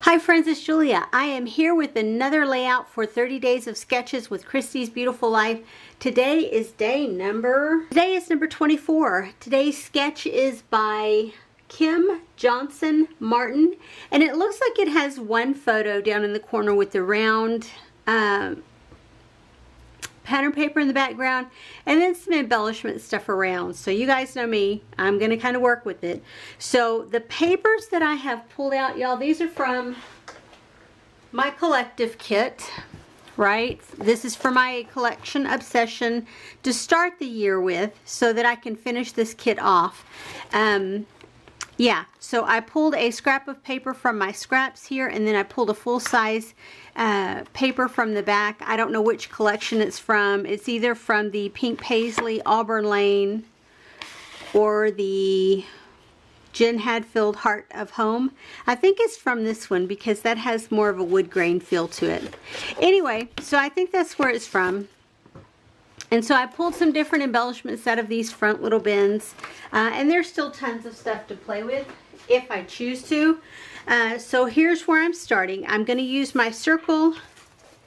Hi friends, it's Julia. I am here with another layout for 30 days of sketches with Christy's Beautiful Life. Today is number 24. Today's sketch is by Kim Johnson Martin, and it looks like it has one photo down in the corner with the round pattern paper in the background and then some embellishment stuff around. So you guys know me, I'm going to kind of work with it. So the papers that I have pulled out, y'all, these are from my collective kit, right? This is for my collection obsession to start the year with so that I can finish this kit off. Yeah, so I pulled a scrap of paper from my scraps here, and then I pulled a full-size paper from the back. I don't know which collection it's from. It's either from the Pink Paisley Auburn Lane or the Jen Hadfield Heart of Home. I think it's from this one because that has more of a wood grain feel to it. Anyway, so I think that's where it's from. And so I pulled some different embellishments out of these front little bins. And there's still tons of stuff to play with if I choose to. So here's where I'm starting. I'm going to use my circle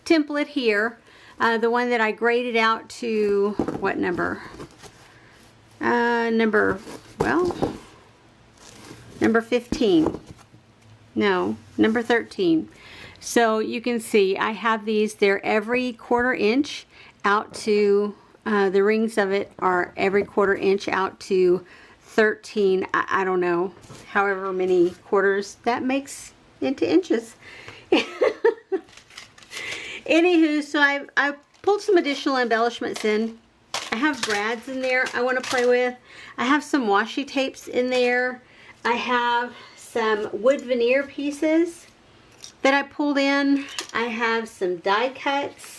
template here. The one that I graded out to, what number? Number 15. No, number 13. So you can see I have these. They're every 1/4 inch out to, the rings of it are every 1/4 inch out to 13, I don't know, however many quarters that makes into inches. Anywho, so I pulled some additional embellishments in. I have brads in there I want to play with. I have some washi tapes in there. I have some wood veneer pieces that I pulled in. I have some die cuts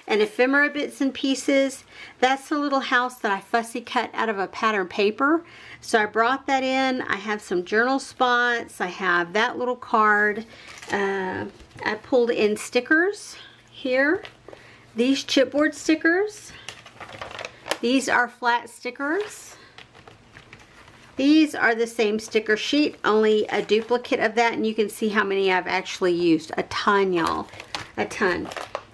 and ephemera bits and pieces. That's the little house that I fussy cut out of a pattern paper. So I brought that in. I have some journal spots. I have that little card. I pulled in stickers here. These chipboard stickers. These are flat stickers. These are the same sticker sheet, only a duplicate of that, and you can see how many I've actually used. A ton, y'all. A ton.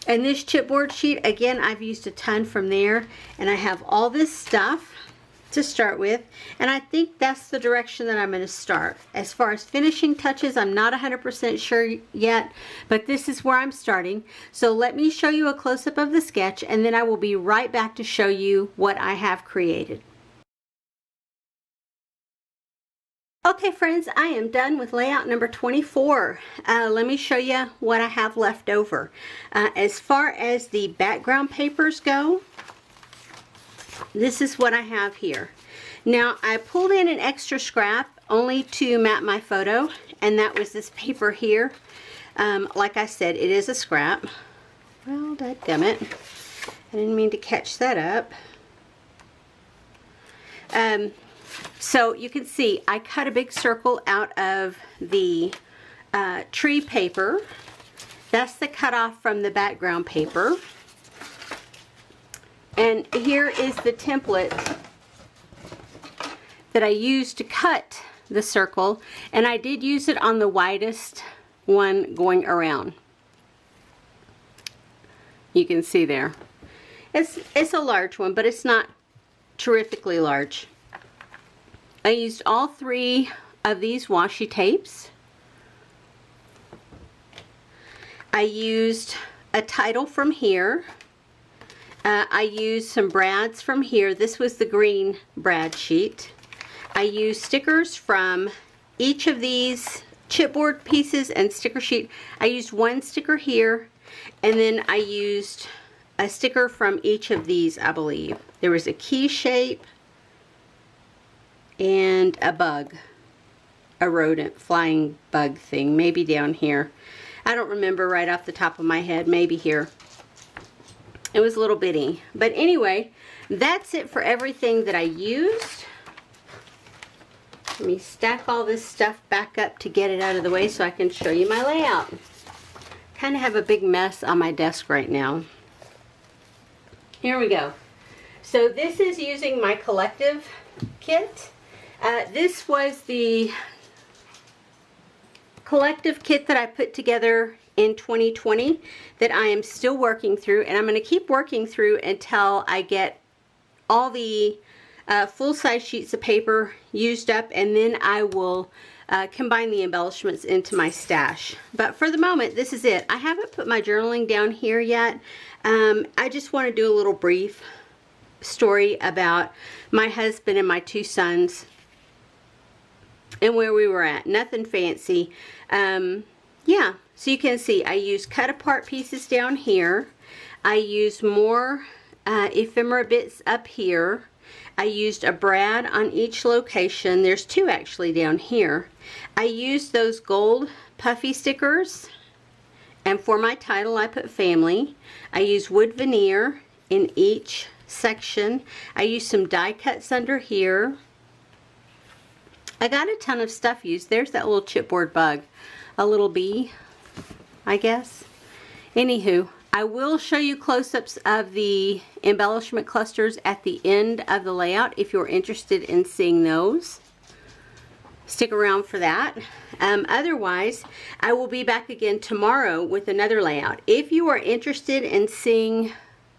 And this chipboard sheet, again, I've used a ton from there, and I have all this stuff to start with, and I think that's the direction that I'm going to start. As far as finishing touches, I'm not 100% sure yet, but this is where I'm starting. So let me show you a close-up of the sketch, and then I will be right back to show you what I have created. Okay friends, I am done with layout number 24. Let me show you what I have left over. As far as the background papers go, this is what I have here. Now I pulled in an extra scrap only to map my photo, and that was this paper here. Like I said, it is a scrap. Well, dadgummit. I didn't mean to catch that up. So you can see I cut a big circle out of the tree paper. That's the cutoff from the background paper. And here is the template that I used to cut the circle, and I did use it on the widest one going around. You can see there. It's a large one, but it's not terrifically large. I used all 3 of these washi tapes. I used a title from here. I used some brads from here. This was the green brad sheet. I used stickers from each of these chipboard pieces and sticker sheet. I used one sticker here, and then I used a sticker from each of these, I believe. There was a key shape and a bug, a rodent, flying bug thing, maybe down here. I don't remember right off the top of my head, maybe here. It was a little bitty. But anyway, that's it for everything that I used. Let me stack all this stuff back up to get it out of the way so I can show you my layout. Kind of have a big mess on my desk right now. Here we go. So this is using my collective kit. This was the collective kit that I put together in 2020 that I am still working through, and I'm going to keep working through until I get all the full-size sheets of paper used up, and then I will combine the embellishments into my stash. But for the moment, this is it. I haven't put my journaling down here yet. I just want to do a little brief story about my husband and my 2 sons and where we were at. Nothing fancy. Yeah, so you can see I use cut apart pieces down here. I use more ephemera bits up here. I used a brad on each location. There's 2 actually down here. I used those gold puffy stickers, and for my title I put family. I used wood veneer in each section. I used some die cuts under here. I got a ton of stuff used. There's that little chipboard bug, a little bee, I guess. Anywho, I will show you close-ups of the embellishment clusters at the end of the layout if you're interested in seeing those. Stick around for that. Otherwise, I will be back again tomorrow with another layout. If you are interested in seeing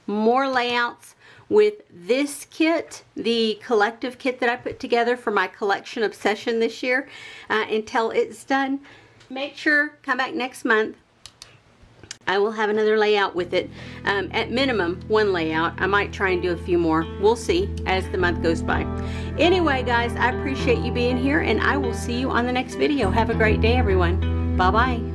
more layouts with this kit, the collective kit that I put together for my collection obsession this year, until it's done, make sure come back next month. I will have another layout with it. At minimum, 1 layout. I might try and do a few more. We'll see as the month goes by. Anyway, guys, I appreciate you being here, and I will see you on the next video. Have a great day, everyone. Bye-bye.